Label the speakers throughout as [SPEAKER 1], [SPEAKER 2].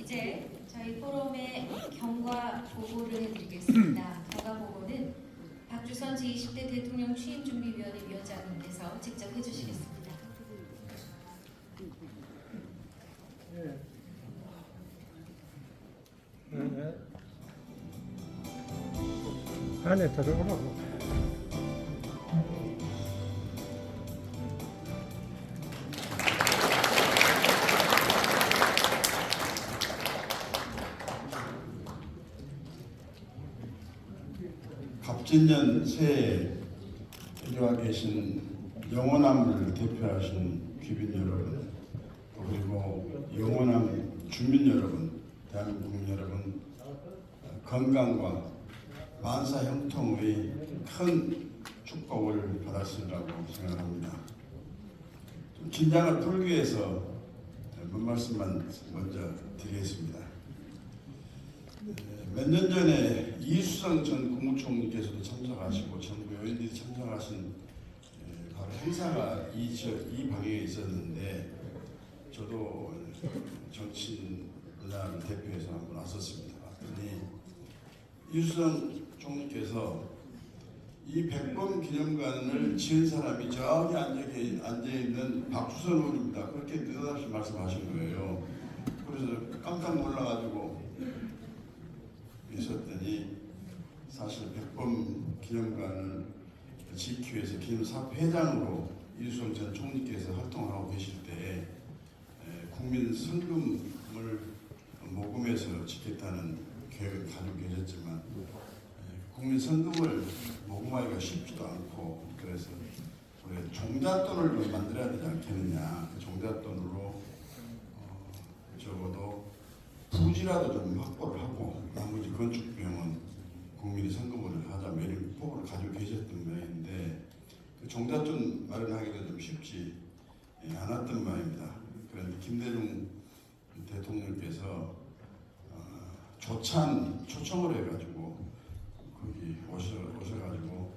[SPEAKER 1] 이제 저희 포럼의 경과 보고를 해드리겠습니다. 경과 보고는 박주선 제20대 대통령 취임준비위원회 위원장님께서 직접 해주시겠습니다.
[SPEAKER 2] 안에 들어오라고.
[SPEAKER 3] 갑진년 새해에 이리와 계신 영원함을 대표하신 귀빈 여러분, 그리고 영원함 주민 여러분, 대한민국 국민 여러분, 건강과 만사 형통의 큰 축복을 받았으리라고 생각합니다. 좀 긴장을 풀기 위해서 몇 말씀만 먼저 드리겠습니다. 몇 년 전에 이수성 전 국무총리께서도 참석하시고 전국 의원들이 참석하신 바로 행사가 이 방에 있었는데 저도 정치인 분야를 대표해서 한번 왔었습니다. 왔더니 이수성 총리께서 이 100번 기념관을 지은 사람이 저기 앉아있는 박주선 의원입니다. 그렇게 느닷없이 말씀하신 거예요. 그래서 깜짝 놀라가지고 있었더니 사실 100번 기념관을 지키기 위해서 기념사업회장으로 이수성 전 총리께서 활동을 하고 계실 때 국민 성금을 모금해서 지켰다는 계획을 가지고 계셨지만 국민 성금을 모금하기가 쉽지도 않고 그래서 우리 종잣돈을 만들어야 되지 않겠느냐. 그 종잣돈으로 적어도 부지라도 좀 확보를 하고 나머지 건축 비용은 국민이 성금을 하자 이런 포부를 가지고 계셨던 모양인데 그 종잣돈 마련하기도 좀 쉽지 않았던 모양입니다. 그런데 김대중 대통령께서 조찬 초청을 해가지고 거기 오셔가지고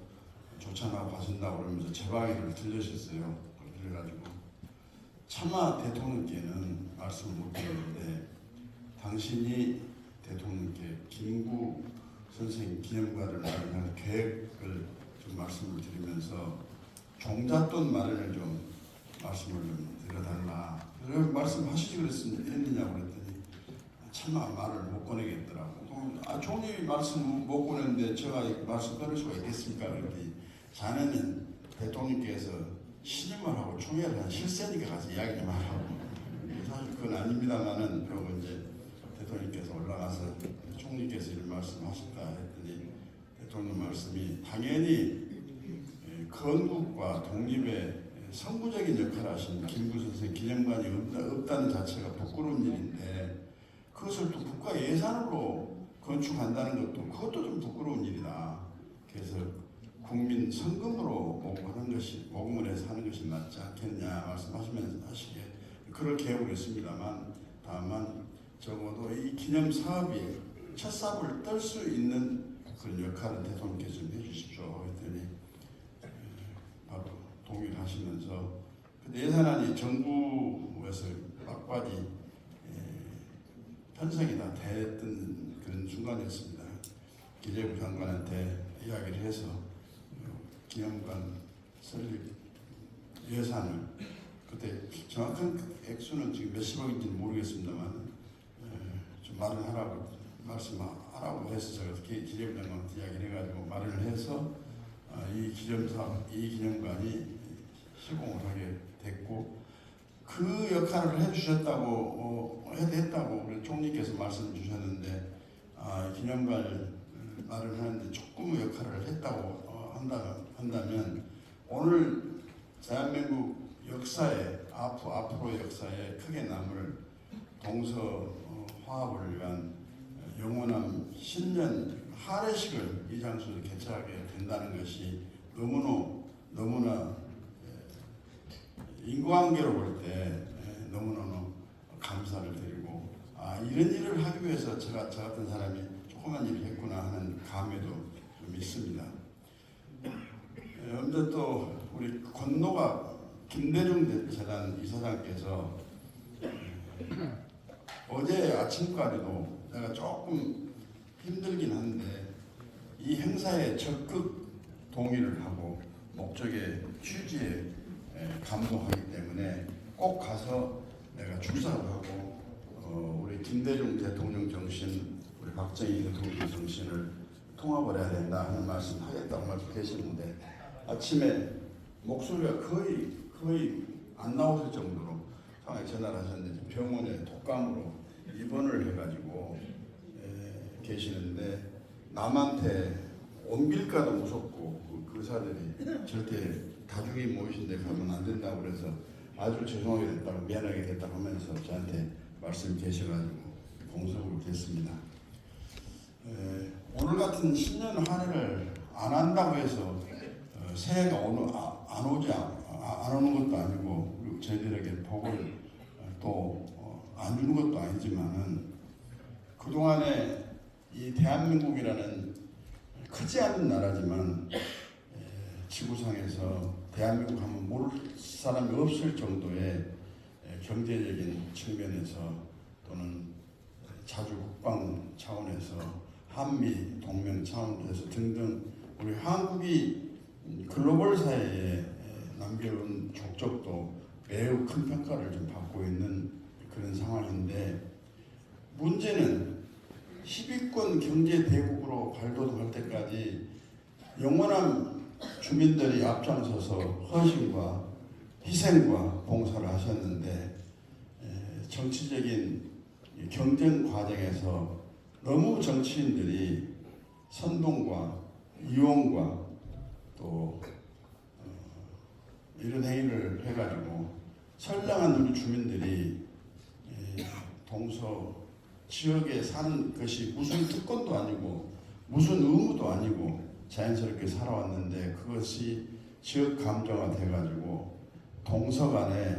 [SPEAKER 3] 조찬하고 가신다고 그러면서 제 방에를 들으셨어요. 그래가지고 차마 대통령께는 말씀을 못 드렸는데 당신이 대통령께 김구 선생 기념관을 마련할 계획을 좀 말씀을 드리면서 종잣돈 마련을 좀 말씀을 좀 드려달라. 그래서 말씀하시지 그랬느냐고 그랬더니 차마 말을 못 꺼내겠더라고. 총리 말씀 못 꺼내는데 제가 말씀 꺼낼 수가 있겠습니까? 그랬더니 자네는 대통령께서 신임을 하고 총리에 대한 실세니까 가서 이야기 좀 하라고. 사실 그건 아닙니다만은 그러고 이제 대통령께서 올라가서 총리께서 이런 말씀하실까 했더니 대통령 말씀이 당연히 건국과 독립의 선구적인 역할을 하신 김구 선생 기념관이 없다는 자체가 부끄러운 일인데 그것을 또 국가 예산으로 건축한다는 것도 그것도 좀 부끄러운 일이다. 그래서 국민 성금으로 모금을 해서 하는 것이 맞지 않겠냐 말씀하시면서 하시게 그럴 계획을 했습니다만 다만 적어도 이 기념 사업이 첫 삽을 뜰 수 있는 그런 역할을 대통령께서 좀 해주십시오 했더니 바로 동의를 하시면서 근데 예산안이 정부에서 막바지 편성이 다 됐던 그런 순간이었습니다. 기재부 장관한테 이야기를 해서 기념관 설립 예산을 그때 정확한 액수는 지금 몇십억인지 모르겠습니다만 좀 마련하라고 말씀하라고 해서 제가 기재부 장관한테 이야기를 해가지고 마련을 해서 이 기념관이 시공을 하게 됐고 그 역할을 해주셨다고 했다고 우리 총리께서 말씀 주셨는데 기념관을 마련하는데 조금의 역할을 했다고 한다면 오늘 대한민국 역사에 앞으로의 역사에 크게 남을 동서 화합을 위한 영원한 신년 할애식을 이 장소에서 개최하게 된다는 것이 너무나 인과관계로 볼 때 너무너무 감사를 드리고 이런 일을 하기 위해서 저 같은 사람이 조그만 일을 했구나 하는 감회도 좀 있습니다. 언제 또 우리 건노가 김대중 재단 이사장께서 어제 아침까지도 내가 조금 힘들긴 한데 이 행사에 적극 동의를 하고 목적의 취지에 감동하기 때문에 꼭 가서 내가 축사를 하고 우리 김대중 대통령 정신, 우리 박정희 대통령 정신을 통합을 해야 된다 하는 말씀 하겠다고 말씀하셨는데 아침에 목소리가 거의 안 나오실 정도로 상황에 전화를 하셨는데 병원에 독감으로 입원을 해가지고 계시는데 남한테 옮길까도 무섭고 그 의사들이 절대 다중이 모이신 데 가면 안 된다고 그래서 아주 죄송하게 됐다고 미안하게 됐다고 하면서 저한테 말씀 계셔가지고 공석으로 됐습니다. 오늘 같은 신년 환희를 안 한다고 해서 새해가 안 오는 것도 아니고 그리고 저희들에게 복을 또 안 주는 것도 아니지만은 그동안에 이 대한민국이라는 크지 않은 나라지만 지구상에서 대한민국 하면 모를 사람이 없을 정도의 경제적인 측면에서 또는 자주 국방 차원에서 한미 동맹 차원에서 등등 우리 한국이 글로벌 사회에 남겨온 족적도 매우 큰 평가를 좀 받고 있는 그런 상황인데 문제는 10위권 경제 대국으로 발돋움할 때까지 영원한 주민들이 앞장서서 헌신과 희생과 봉사를 하셨는데 정치적인 경쟁 과정에서 너무 정치인들이 선동과 이용과 또 이런 행위를 해가지고 선량한 우리 주민들이 동서 지역에 사는 것이 무슨 특권도 아니고 무슨 의무도 아니고 자연스럽게 살아왔는데 그것이 지역 감정화 돼가지고 동서 간의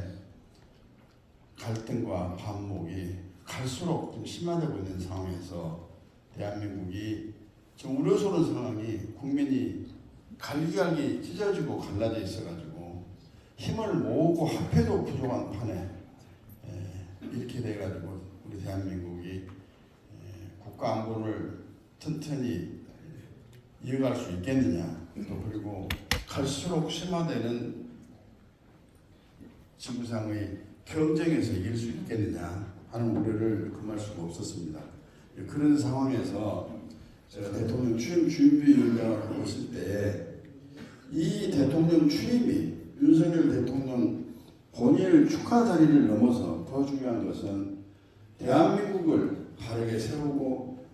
[SPEAKER 3] 갈등과 반목이 갈수록 좀 심화되고 있는 상황에서 대한민국이 좀 우려스러운 상황이 국민이 갈기갈기 찢어지고 갈라져 있어가지고 힘을 모으고 합해도 부족한 판에 이렇게 돼가지고 우리 대한민국이 국가 안보를 튼튼히 이어갈 수 있겠느냐 또 그리고 갈수록 심화되는 지구상의 경쟁에서 이길 수 있겠느냐 하는 우려를 금할 수가 없었습니다. 그런 상황에서 제가 대통령 취임 준비위원장을 하고 있을 때 이 대통령 취임이 윤석열 대통령 본인을 축하 자리를 넘어서 더 중요한 것은 대한민국을 바르게 세우고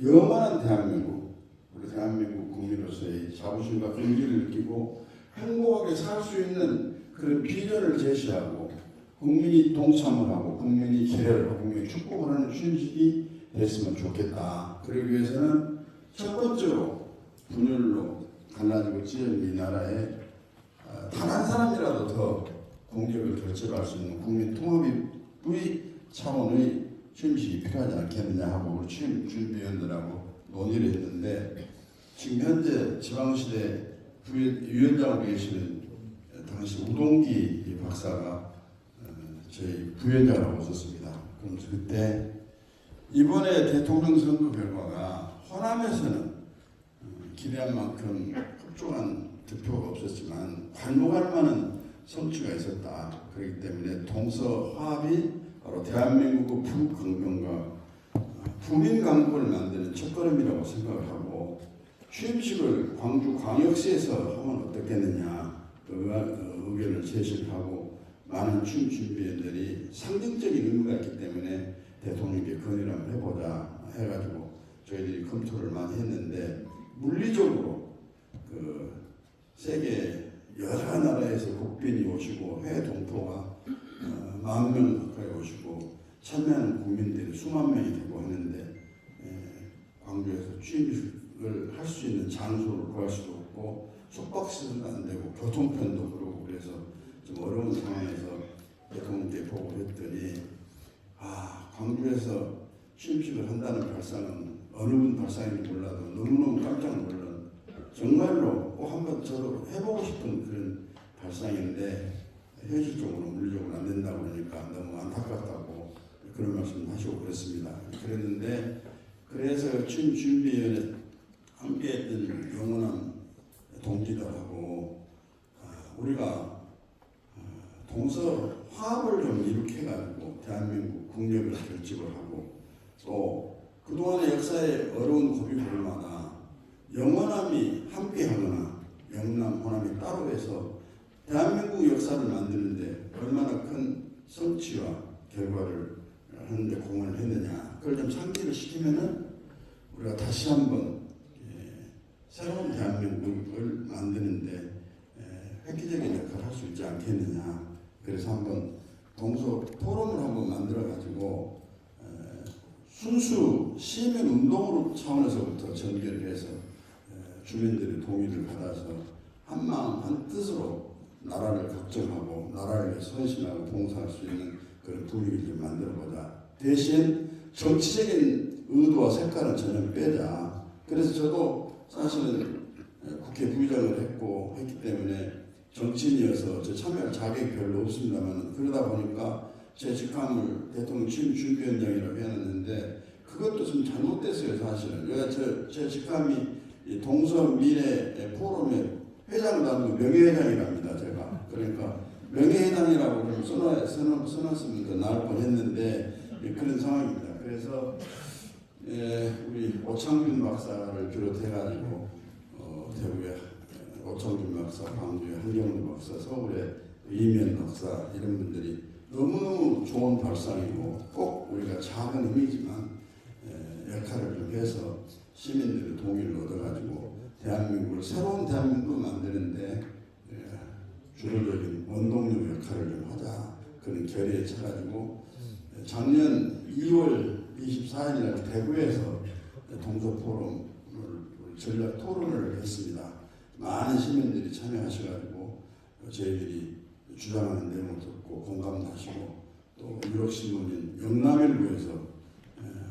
[SPEAKER 3] 영원한 대한민국, 우리 대한민국 국민으로서의 자부심과 긍지를 느끼고 행복하게 살 수 있는 그런 비전을 제시하고 국민이 동참을 하고 국민이 기대를 하고 국민이 축복을 하는 취임식이 됐으면 좋겠다. 그러기 위해서는 첫 번째로 분열로 갈라지고 찢어진 이 나라에 단 한 사람이라도 더 공력을 결집할 수 있는 국민 통합의 차원의 취임식이 필요하지 않겠느냐 하고 우리 취임 준비위원들하고 논의를 했는데 지금 현재 지방시대 위원장으로 계시는 당시 우동기 박사가 저희 부위원장으로 오셨습니다. 그러면서 그때 이번에 대통령 선거 결과가 호남에서는 기대한 만큼 흡족한 득표가 없었지만 관록할 만한 성취가 있었다. 그렇기 때문에 동서 화합이 바로 대한민국의 북강경과 부민 강국을 만드는 첫걸음이라고 생각을 하고 취임식을 광주 광역시에서 하면 어떻겠느냐 의견을 제시를 하고 많은 취임 준비위원들이 상징적인 의미가 있기 때문에 대통령께 건의를 한번 해보자 해가지고 저희들이 검토를 많이 했는데 물리적으로 그 세계 여러 나라에서 국빈이 오시고 해외 동포가 10,000명 가까이 오시고 참여하는 국민들이 수만 명이 되고 하는데 광주에서 취임식을 할 수 있는 장소를 구할 수도 없고 숙박시설도 안 되고 교통편도 그러고 그래서 좀 어려운 상황에서 대통령께 보고를 했더니 광주에서 취임식을 한다는 발상은 어느 분 발상인지 몰라도 너무너무 깜짝 놀란 정말로 꼭 한번 저도 해보고 싶은 그런 발상인데 현실적으로 물리적으로 안 된다고 하니까 너무 안타깝다고 그런 말씀 하시고 그랬습니다. 그랬는데 그래서 취임준비위원회 함께했던 영원한 동지들하고 우리가 동서 화합을 좀 일으켜가지고 대한민국 국력을 결집을 하고 또 그동안의 역사의 어려운 고비고비마다 영원함이 함께하거나 영남, 호남이 따로 해서 대한민국 역사를 만드는데 얼마나 큰 성취와 결과를 하는데 공헌을 했느냐 그걸 좀 상기를 시키면은 우리가 다시 한번 새로운 대한민국을 만드는데 획기적인 역할을 할 수 있지 않겠느냐. 그래서 한번 동서 포럼을 한번 만들어 가지고 순수 시민 운동으로 차원에서부터 전개를 해서 주민들의 동의를 받아서 한 마음 한 뜻으로 나라를 걱정하고 나라를 위해 헌신하고 봉사할 수 있는 그런 분위기를 좀 만들어보자. 대신 정치적인 의도와 색깔은 전혀 빼자. 그래서 저도 사실은 국회 부의장을 했기 때문에 정치인이어서 저 참여할 자격이 별로 없습니다만 그러다 보니까 제 직함을 대통령 취임 준비위원장이라고 해놨는데 그것도 좀 잘못됐어요 사실은. 왜 제 직함이 동서 미래 포럼의 회장을 하는 명예회장이랍니다 제가. 그러니까 명예회장이라고 좀 써놨으면 더 나을 뻔했는데 그런 상황입니다. 그래서 우리 오창균 박사를 비롯해가지고 대구에 오창균 박사, 광주에 한경훈 박사, 서울에 이면 박사 이런 분들이 너무너무 좋은 발상이고 꼭 우리가 작은 힘이지만 역할을 좀 해서 시민들의 동의를 얻어가지고 대한민국을 새로운 대한민국을 만드는데 주도적인 원동력 역할을 좀 하자 그런 결의에 차가지고 작년 2월 24일 날 대구에서 동서포럼을 전략 토론을 했습니다. 많은 시민들이 참여하셔가지고 저희들이 주장하는 내용을 듣고 공감도 하시고 또 유력신문인 영남일보에서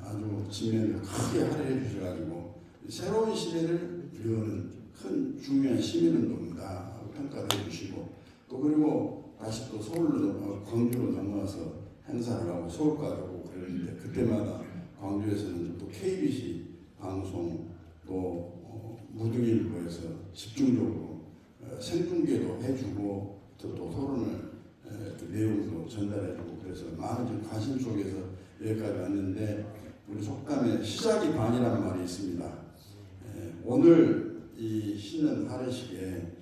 [SPEAKER 3] 아주 지면을 크게 할애해 주셔가지고 새로운 시대를 여는 큰 중요한 시민운동이다 하고 평가도 해주시고 또 그리고 다시 또 서울로 광주로 넘어와서 행사를 하고 서울까지 오고 그랬는데 그때마다 광주에서는 또 KBC 방송 또 무등일보에서 집중적으로 생중계도 해주고 또 토론을 그 내용도 전달해주고 그래서 많은 관심 속에서 여기까지 왔는데 우리 속담에 시작이 반이라는 말이 있습니다. 오늘 이 신년 할애식에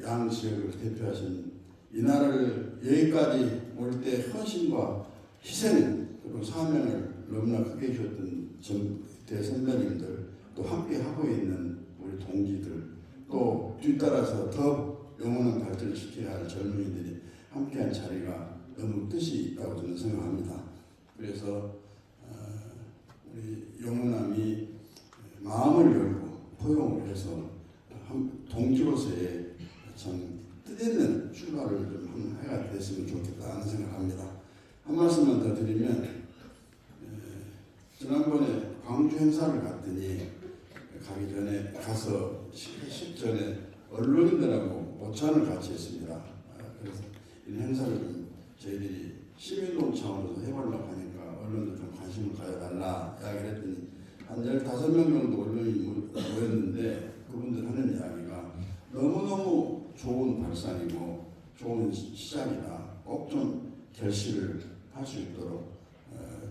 [SPEAKER 3] 양 지역을 대표하신 이 나라를 여기까지 올 때 헌신과 희생 그리고 사명을 너무나 크게 해주셨던 대선배님들 또 함께 하고 있는 우리 동지들 또 뒤따라서 더 영원한 발전을 시켜야 할 젊은이들이 함께한 자리가 너무 뜻이 있다고 저는 생각합니다. 그래서 우리 영원함이 마음을 열고 포용을 해서 동지로서의 참 뜻있는 출발을 좀 해가 됐으면 좋겠다 하는 생각합니다. 한 말씀만 더 드리면 지난번에 광주 행사를 갔더니 가기 전에 가서 식전에 언론인들하고 오찬을 같이 했습니다. 그래서 이 행사를 좀 저희들이 시민운동 차원에서 해보려고 하니까 언론도 좀 관심을 가져달라 이야기를 했더니 한 15명 정도 언론이 모였는데 그분들 하는 이야기가 너무너무 좋은 발상이고 좋은 시작이다. 꼭 좀 결실을 할 수 있도록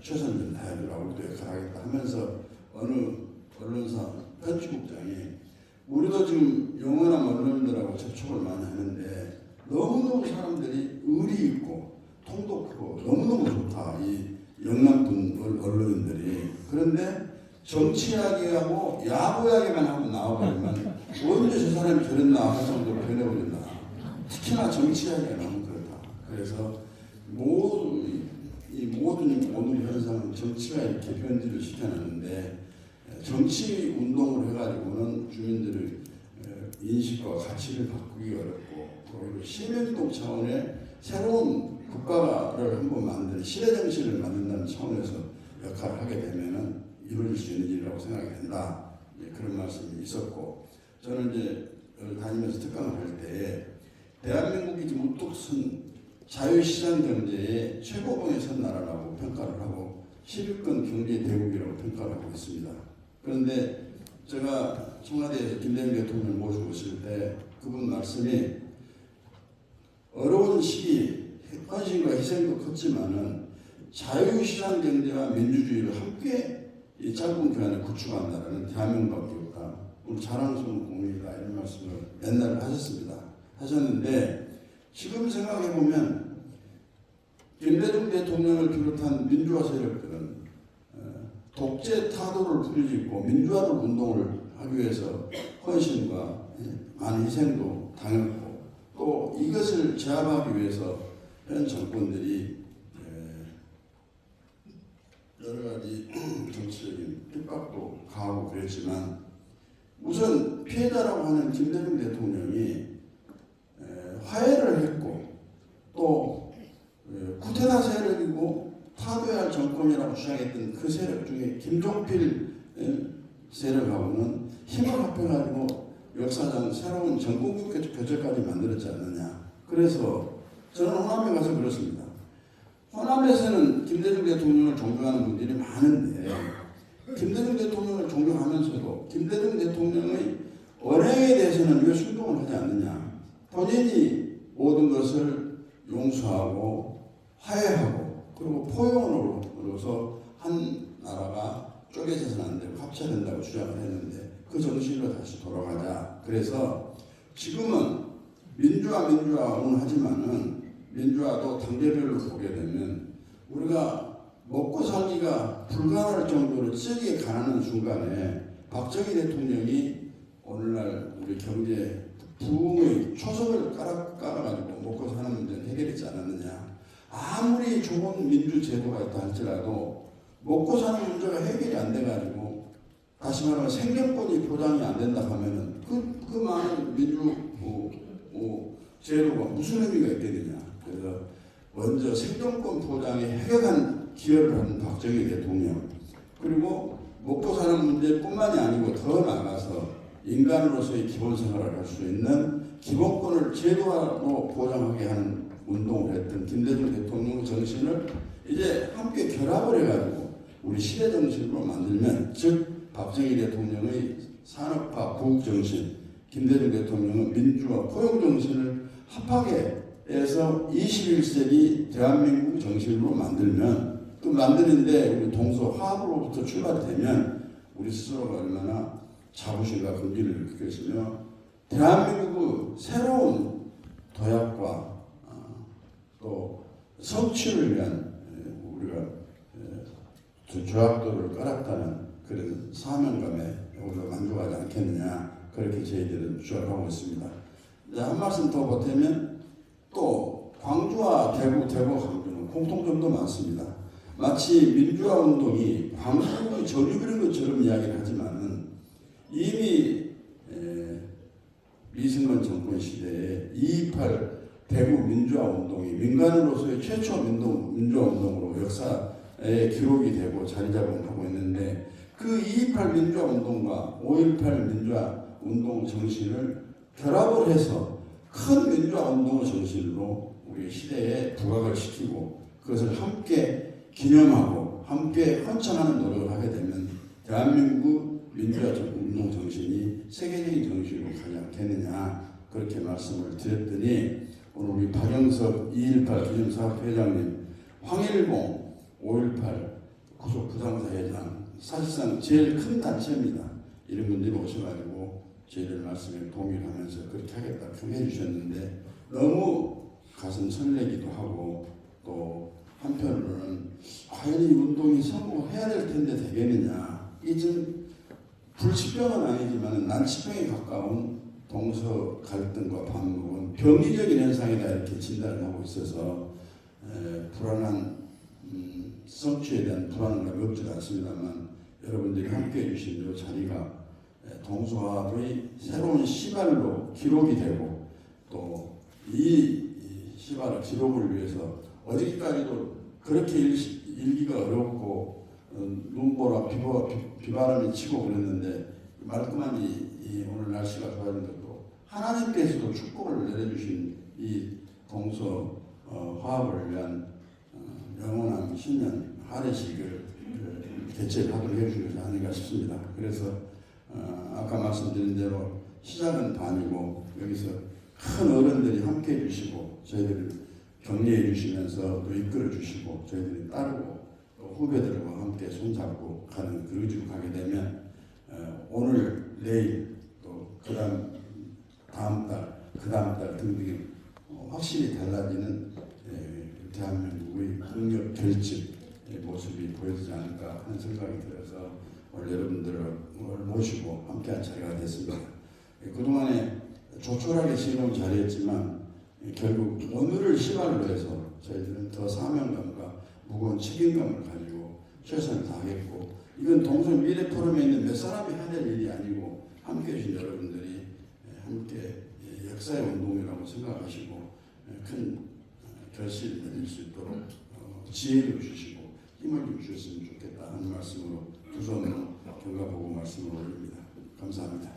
[SPEAKER 3] 최선 좀 다해주라고 우리도 역할하겠다 하면서 어느 언론사 편집국장이 우리도 지금 영원한 언론인들하고 접촉을 많이 하는데 너무너무 사람들이 의리 있고 통도 크고 너무너무 좋다. 이 영남분 언론인들이. 그런데 정치 이야기하고 야구 이야기만 하고 나와버리면 언제 저 사람이 저랬나 할 정도로 변해버린다. 특히나 정치 이야기가 너무 그렇다. 그래서 이 모든 오늘 현상은 정치가 이렇게 변질을 시켜놨는데 정치 운동을 해가지고는 주민들의 인식과 가치를 바꾸기 어렵고 그리고 시민운동 차원의 새로운 국가를 한번 만드는 시대 정신을 만든다는 차원에서 역할을 하게 되면은 이루어질 수 있는 일이라고 생각이 된다. 그런 말씀이 있었고 저는 이제 다니면서 특강을 할 때 대한민국이 지금 우뚝 선 자유시장 경제의 최고봉에 선 나라라고 평가를 하고 10위권 경제 대국이라고 평가를 하고 있습니다. 그런데 제가 청와대에서 김대중 대통령을 모시고 있을 때 그분 말씀이 어려운 시기 헌신과 희생도 컸지만은 자유시장 경제와 민주주의를 함께 이 짧은 기간에 구축한다라는 대한민국밖에 없다. 우리 자랑스러운 국민이다 이런 말씀을 옛날에 하셨는데 지금 생각해 보면 김대중 대통령을 비롯한 민주화 세력들은 독재 타도를 부르짖고 민주화를 운동을 하기 위해서 헌신과 많은 희생도 당했고 또 이것을 제압하기 위해서 현 정권들이 여러 가지 정치적인 핍박도 가하고 그랬지만 우선 피해자라고 하는 김대중 대통령이 화해를 했고 또 쿠데타 세력이고 타도해야 할 정권이라고 주장했던 그 세력 중에 김종필 세력하고는 힘을 합해가지고 역사상 새로운 전국국 교체까지 만들었지 않느냐. 그래서 저는 호남에 가서 그렇습니다. 호남에서는 김대중 대통령을 존경하는 분들이 많은데 김대중 대통령을 존경하면서도 김대중 대통령의 언행에 대해서는 왜 순종을 하지 않느냐. 본인이 모든 것을 용서하고 화해하고 그리고 포용으로서 한 나라가 쪼개져서는 안 되고 합쳐야 된다고 주장을 했는데 그 정신으로 다시 돌아가자. 그래서 지금은 민주화는 하지만은 민주화도 단계별로 보게 되면 우리가 먹고 살기가 불가능할 정도로 찌르게 가는 순간에 박정희 대통령이 오늘날 우리 경제 부흥의 초석을 깔아가지고 먹고 사는 문제는 해결했지 않았느냐. 아무리 좋은 민주제도가 있다 할지라도 먹고 사는 문제가 해결이 안 돼가지고 다시 말하면 생존권이 보장이 안 된다 하면은 그 많은 민주 제도가 무슨 의미가 있겠느냐. 그래서 먼저 생존권 보장에 해결한 기여를 한 박정희 대통령 그리고 먹고 사는 문제뿐만이 아니고 더 나아가서 인간으로서의 기본 생활을 할 수 있는 기본권을 제도로 보장하게 하는 운동을 했던 김대중 대통령 정신을 이제 함께 결합을 해가지고 우리 시대 정신으로 만들면 즉 박정희 대통령의 산업화 부국 정신 김대중 대통령은 민주화 포용 정신을 합하게 해서 21세기 대한민국 정신으로 만들면 또 만드는데 우리 동서 화합으로부터 출발이 되면 우리 스스로가 얼마나 자부심과 긍지를 느끼겠으며 대한민국의 새로운 도약과 또 성취를 위한 우리가 조약도를 깔았다는 그런 사명감에 우리가 만족하지 않겠느냐 그렇게 저희들은 주장하고 있습니다. 한 말씀 더 보태면 또 광주와 대구, 광주는 공통점도 많습니다. 마치 민주화 운동이 광주의 전유 그런 것처럼 이야기를 하지만은 이미 이승만 정권 시대에 2.28 대구 민주화 운동이 민간으로서의 최초 민주화 운동으로 역사에 기록이 되고 자리잡음하고 있는데 그 2.28 민주화 운동과 5.18 민주화 운동 정신을 결합을 해서 큰 민주화 운동의 정신으로 우리 시대에 부각을 시키고 그것을 함께 기념하고 함께 헌정하는 노력을 하게 되면 대한민국 민주화 운동 정신이 세계적인 정신으로 가지 않겠느냐 그렇게 말씀을 드렸더니 오늘 우리 박영석 2.18 기념사업 회장님, 황일봉 5.18 구속 부상사 회장 사실상 제일 큰 단체입니다. 이런 분들이 오셔가지고 저희들 말씀에 동의를 하면서 그렇게 하겠다 평해 주셨는데 너무 가슴 설레기도 하고 또 한편으로는 과연 이 운동이 성공해야 될 텐데 되겠느냐. 이게 좀 불치병은 아니지만 난치병에 가까운 동서 갈등과 반목은 병리적인 현상이다 이렇게 진단을 하고 있어서 불안한 성취에 대한 불안을 없지 않습니다만 여러분들이 함께해 주신 이 자리가 동서화합의 새로운 시발로 기록이 되고 또 이 시발의 기록을 위해서 어저께까지도 그렇게 일기가 어렵고 눈보라 비바람이 치고 그랬는데 말끔한 이 오늘 날씨가 좋아진 것도 하나님께서도 축복을 내려주신 이 동서 화합을 위한 영원한 신년 할애식을 개최하도록 해주는 것이 아닌가 싶습니다. 그래서 아까 말씀드린 대로 시작은 반이고 여기서 큰 어른들이 함께 해주시고 저희들을 격려해 주시면서 또 이끌어 주시고 저희들이 따르고 또 후배들과 함께 손잡고 가는 그 의지로 가게 되면 오늘 내일 또 다음 달 등등 확실히 달라지는 대한민국의 능력 결집 모습이 보여지지 않을까 하는 생각이 들어서 오늘 여러분들을 모시고 함께한 자리가 됐습니다. 그동안에 조촐하게 진행을 잘했지만 결국 오늘을 시발로 해서 저희들은 더 사명감과 무거운 책임감을 가지고 최선을 다하겠고 이건 동선 미래 포럼에 있는 몇 사람이 해야 될 일이 아니고 함께해 주신 여러분들이 함께 역사의 운동이라고 생각하시고 큰 결실을 내릴 수 있도록 지혜를 주시고 힘을 좀 주셨으면 좋겠다 하는 말씀으로 두 손으로 경과보고 말씀을 올립니다. 감사합니다.